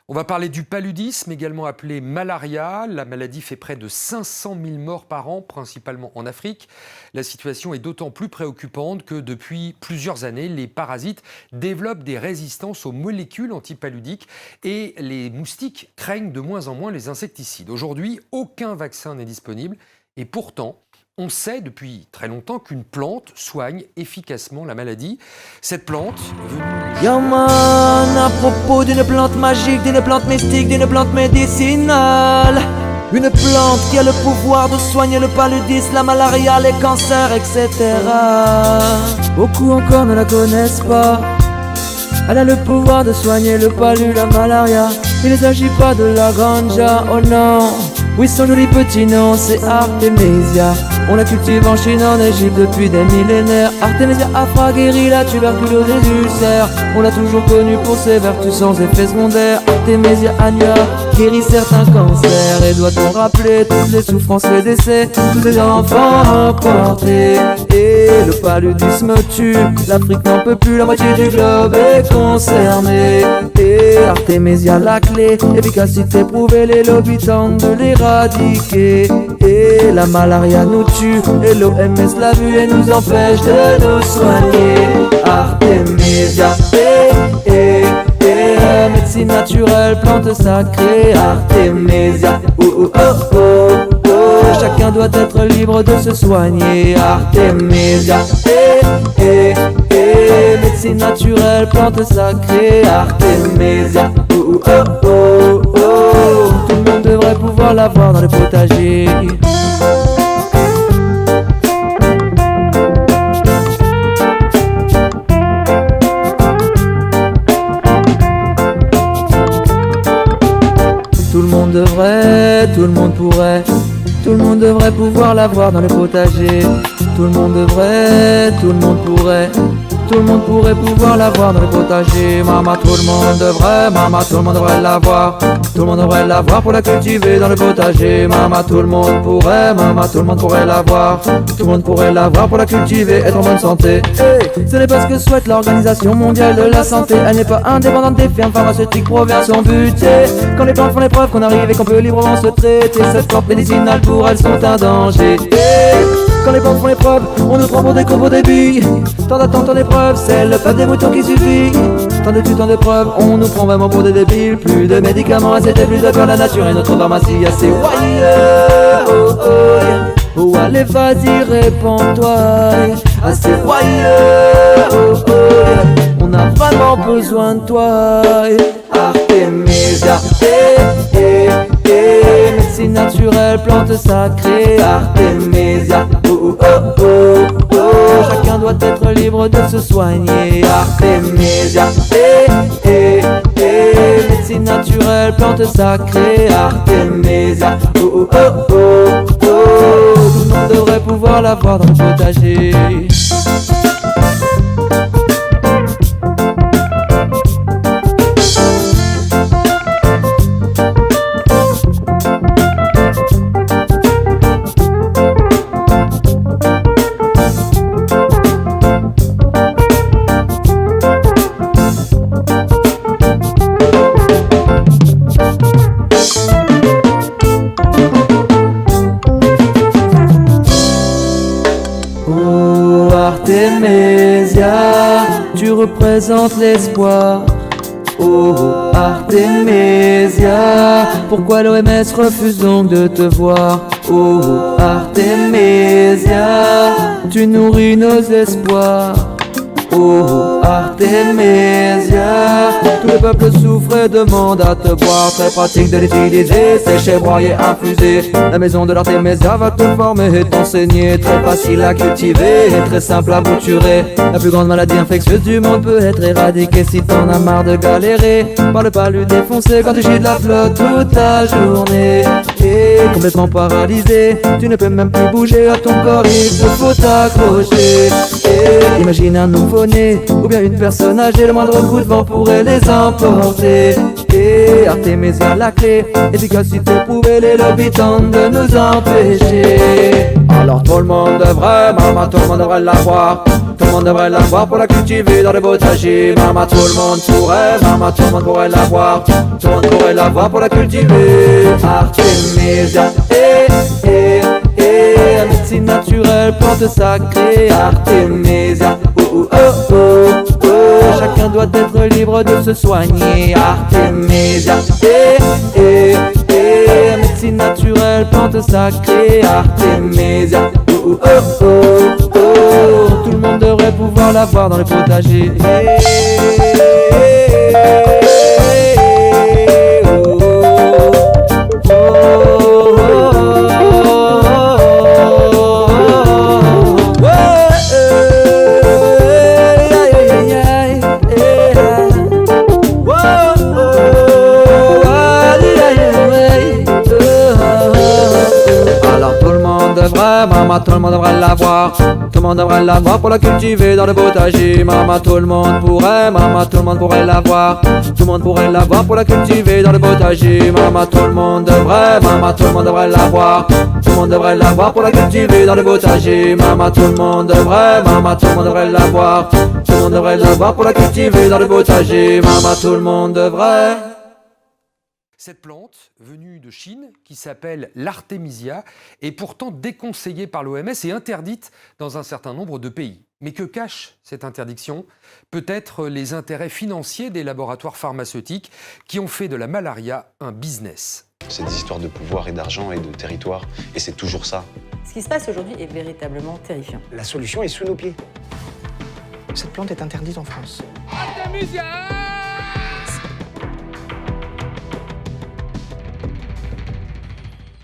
On va parler du paludisme, également appelé malaria. La maladie fait près de 500 000 morts par an, principalement en Afrique. La situation est d'autant plus préoccupante que depuis plusieurs années, les parasites développent des résistances aux molécules antipaludiques et les moustiques craignent de moins en moins les insecticides. Aujourd'hui, aucun vaccin n'est disponible et pourtant, on sait depuis très longtemps qu'une plante soigne efficacement la maladie. Cette plante venue... Yo man, à propos d'une plante magique, d'une plante mystique, d'une plante médicinale. Une plante qui a le pouvoir de soigner le paludisme, la malaria, les cancers, etc. Beaucoup encore ne la connaissent pas. Elle a le pouvoir de soigner le palu, la malaria. Il ne s'agit pas de la ganja, oh non. Oui, son joli petit nom, c'est Artemisia. On la cultive en Chine, en Égypte depuis des millénaires. Artemisia afra guérit la tuberculose et les ulcères. On l'a toujours connue pour ses vertus sans effet secondaire. Artemisia annua guérit certains cancers. Et doit-on rappeler toutes les souffrances et décès, tous les enfants emportés. Et le paludisme tue, l'Afrique n'en peut plus, la moitié du globe est concernée. Et Artemisia la clé, efficacité prouvée, les lobbies tentent de l'éradiquer. Et la malaria nous tue, et l'OMS l'a vu et nous empêche de nous soigner. Artemisia, médecine naturelle, plante sacrée. Artemisia, chacun doit être libre de se soigner. Artemisia, médecine naturelle, plante sacrée. Artemisia, tout le monde devrait pouvoir l'avoir dans le potager. Tout le monde devrait, tout le monde pourrait, tout le monde devrait pouvoir l'avoir dans le potager. Tout le monde devrait, tout le monde pourrait, tout le monde pourrait pouvoir l'avoir dans le potager. Maman, tout le monde devrait, maman, tout le monde devrait l'avoir. Tout le monde devrait l'avoir pour la cultiver dans le potager. Maman, tout le monde pourrait, maman, tout le monde pourrait l'avoir. Tout le monde pourrait l'avoir pour la cultiver, être en bonne santé. Hey, ce n'est pas ce que souhaite l'Organisation mondiale de la santé. Elle n'est pas indépendante des firmes pharmaceutiques pour vers son but. Quand les plantes font les preuves qu'on arrive et qu'on peut librement se traiter, cette plantes médicinales pour elles sont un danger. Hey, quand les plantes font les preuves, on nous prend pour des cons, pour des billes. Tant d'attente, tant d'épreuves, c'est le peuple des moutons qui suffit. Tant d'études, tant d'épreuves, on nous prend vraiment pour des débiles. Plus de médicaments, assez de plus de peur, la nature et notre pharmacie assez wire. Oh oh, yeah. Oh allez vas-y répands-toi. Assez wire. Oh oh, yeah. On a vraiment besoin de toi. Artemisia, médecine naturelle, plante sacrée. Artemisia, chacun doit être libre de se soigner. Artemisia, médecine naturelle, plante sacrée. Artemisia, tout le monde devrait pouvoir l'avoir dans le potager. Oh Artemisia, tu représentes l'espoir. Oh Artemisia, pourquoi l'OMS refuse donc de te voir? Oh Artemisia, tu nourris nos espoirs. Oh Artemisia, tout le peuple souffre et demande à te boire. Très pratique de l'utiliser, sécher, broyer, infuser. La maison de l'Artemisia va te former et t'enseigner. Très facile à cultiver et très simple à bouturer. La plus grande maladie infectieuse du monde peut être éradiquée si t'en as marre de galérer. Par le palu défoncé quand tu chies de la flotte toute ta journée. Et complètement paralysé, tu ne peux même plus bouger. À ton corps il te faut t'accrocher. Et imagine un nouveau-né ou bien une personne âgée, le moindre coup de vent pourrait les emporter. Et Artemisia la clé, efficacité prouvée, les lobbies tentent de nous empêcher. Alors tout le monde devrait, maman, tout le monde devrait l'avoir. Tout le monde devrait l'avoir pour la cultiver dans le potager. Maman, tout le monde pourrait, maman, tout le monde pourrait l'avoir. Tout le monde pourrait l'avoir pour la cultiver. Artemisia, médecine naturelle, plante sacrée. Artemisia, chacun doit être libre de se soigner. Artemisia, médecine naturelle, plante sacrée. Artemisia, tout le monde devrait pouvoir l'avoir dans le potager. Maman, tout le monde devrait l'avoir. Tout le monde devrait l'avoir pour la cultiver dans le potager. Maman, tout le monde pourrait, maman, tout le monde pourrait l'avoir. Tout le monde pourrait l'avoir pour la cultiver dans le potager. Maman, tout le monde devrait, maman, tout le monde devrait l'avoir. Tout le monde devrait l'avoir pour la cultiver dans le potager. Maman, tout le monde devrait, maman, tout le monde devrait l'avoir. Tout le monde devrait l'avoir pour la cultiver dans le potager. Maman, tout le monde devrait. Cette plante, venue de Chine, qui s'appelle l'artémisia, est pourtant déconseillée par l'OMS et interdite dans un certain nombre de pays. Mais que cache cette interdiction? Peut-être les intérêts financiers des laboratoires pharmaceutiques qui ont fait de la malaria un business. C'est des histoires de pouvoir et d'argent et de territoire, et c'est toujours ça. Ce qui se passe aujourd'hui est véritablement terrifiant. La solution est sous nos pieds. Cette plante est interdite en France. Artemisia!